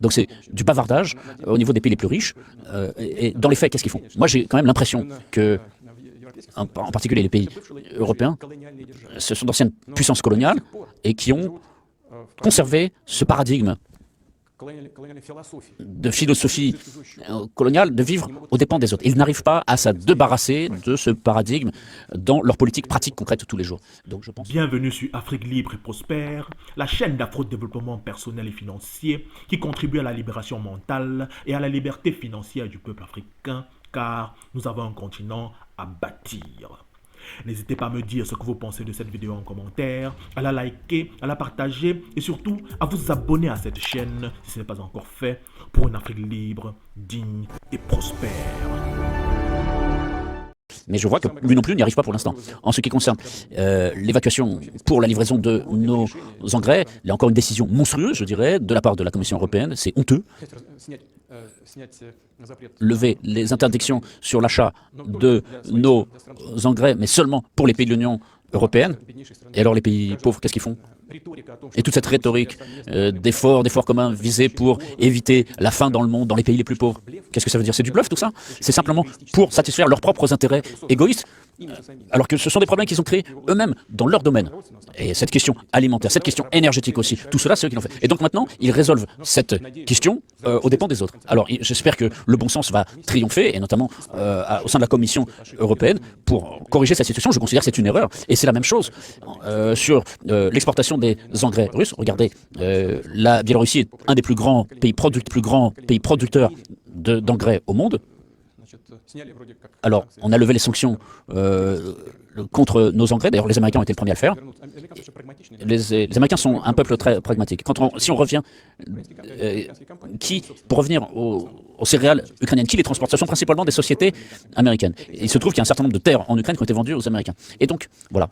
Donc c'est du bavardage au niveau des pays les plus riches. Et dans les faits, qu'est-ce qu'ils font? Moi, j'ai quand même l'impression que, en particulier les pays européens, ce sont d'anciennes puissances coloniales et qui ont conservé ce paradigme de philosophie coloniale de vivre aux dépens des autres. Ils n'arrivent pas à se débarrasser de ce paradigme dans leur politique pratique concrète tous les jours. Donc, je pense... Bienvenue sur Afrique Libre et Prospère, la chaîne d'afro-développement personnel et financier qui contribue à la libération mentale et à la liberté financière du peuple africain, car nous avons un continent à bâtir. N'hésitez pas à me dire ce que vous pensez de cette vidéo en commentaire, à la liker, à la partager et surtout à vous abonner à cette chaîne si ce n'est pas encore fait pour une Afrique libre, digne et prospère. Mais je vois que lui non plus n'y arrive pas pour l'instant. En ce qui concerne l'évacuation pour la livraison de nos engrais, il y a encore une décision monstrueuse, je dirais, de la part de la Commission européenne. C'est honteux. Lever les interdictions sur l'achat de nos engrais, mais seulement pour les pays de l'Union européenne. Et alors les pays pauvres, qu'est-ce qu'ils font? Et toute cette rhétorique d'efforts communs visés pour éviter la faim dans le monde, dans les pays les plus pauvres. Qu'est-ce que ça veut dire? C'est du bluff tout ça? C'est simplement pour satisfaire leurs propres intérêts égoïstes, alors que ce sont des problèmes qu'ils ont créés eux-mêmes dans leur domaine. Et cette question alimentaire, cette question énergétique aussi, tout cela c'est eux qui l'ont fait. Et donc maintenant, ils résolvent cette question aux dépens des autres. Alors j'espère que le bon sens va triompher, et notamment au sein de la Commission européenne, pour corriger cette situation. Je considère que c'est une erreur. Et c'est la même chose sur l'exportation des engrais russes. Regardez, la Biélorussie est un des plus grands pays producteurs d'engrais au monde. Alors, on a levé les sanctions contre nos engrais. D'ailleurs, les Américains ont été les premiers à le faire. Les Américains sont un peuple très pragmatique. Si on revient, pour revenir aux céréales ukrainiennes, qui les transporte? Ce sont principalement des sociétés américaines. Et il se trouve qu'il y a un certain nombre de terres en Ukraine qui ont été vendues aux Américains. Et donc, voilà,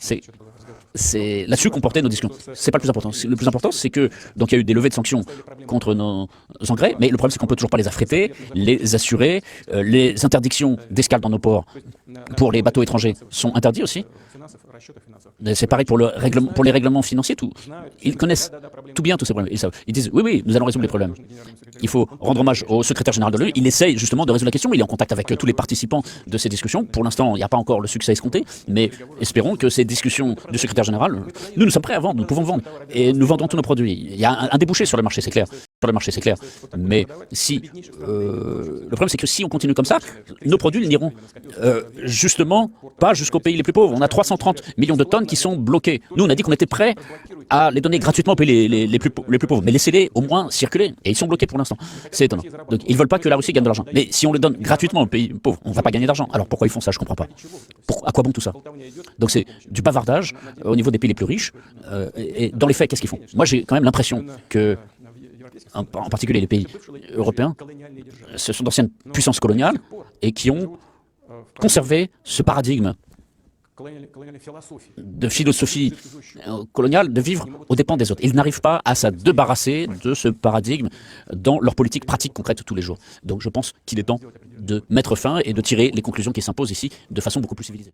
c'est là-dessus qu'on portait nos discussions. C'est pas le plus important. Le plus important, c'est que donc il y a eu des levées de sanctions contre nos engrais, mais le problème c'est qu'on peut toujours pas les affréter, les assurer. Les interdictions d'escale dans nos ports pour les bateaux étrangers sont interdites aussi. C'est pareil pour les règlements financiers. Ils connaissent tout bien tous ces problèmes. Ils disent oui, nous allons résoudre les problèmes. Il faut rendre hommage au secrétaire général de l'ONU. Il essaye justement de résoudre la question. Il est en contact avec tous les participants de ces discussions. Pour l'instant, il n'y a pas encore le succès escompté, mais espérons que ces discussions du secrétaire général, nous sommes prêts à vendre, nous pouvons vendre et nous vendrons tous nos produits. Il y a un débouché sur le marché, c'est clair. Mais si le problème c'est que si on continue comme ça, nos produits n'iront justement pas jusqu'aux pays les plus pauvres. On a 330 millions de tonnes qui sont bloquées. Nous, on a dit qu'on était prêts à les donner gratuitement aux pays les plus pauvres, mais laissez-les au moins circuler. Et ils sont bloqués pour l'instant. C'est étonnant. Donc ils ne veulent pas que la Russie gagne de l'argent. Mais si on les donne gratuitement aux pays pauvres, on ne va pas gagner d'argent. Alors pourquoi ils font ça? Je ne comprends pas. À quoi bon tout ça? Donc c'est du bavardage au niveau des pays les plus riches. Et dans les faits, qu'est-ce qu'ils font? Moi, j'ai quand même l'impression que, en particulier les pays européens, ce sont d'anciennes puissances coloniales et qui ont conservé ce paradigme de philosophie coloniale de vivre aux dépens des autres. Ils n'arrivent pas à se débarrasser de ce paradigme dans leur politique pratique concrète tous les jours. Donc je pense qu'il est temps de mettre fin et de tirer les conclusions qui s'imposent ici de façon beaucoup plus civilisée.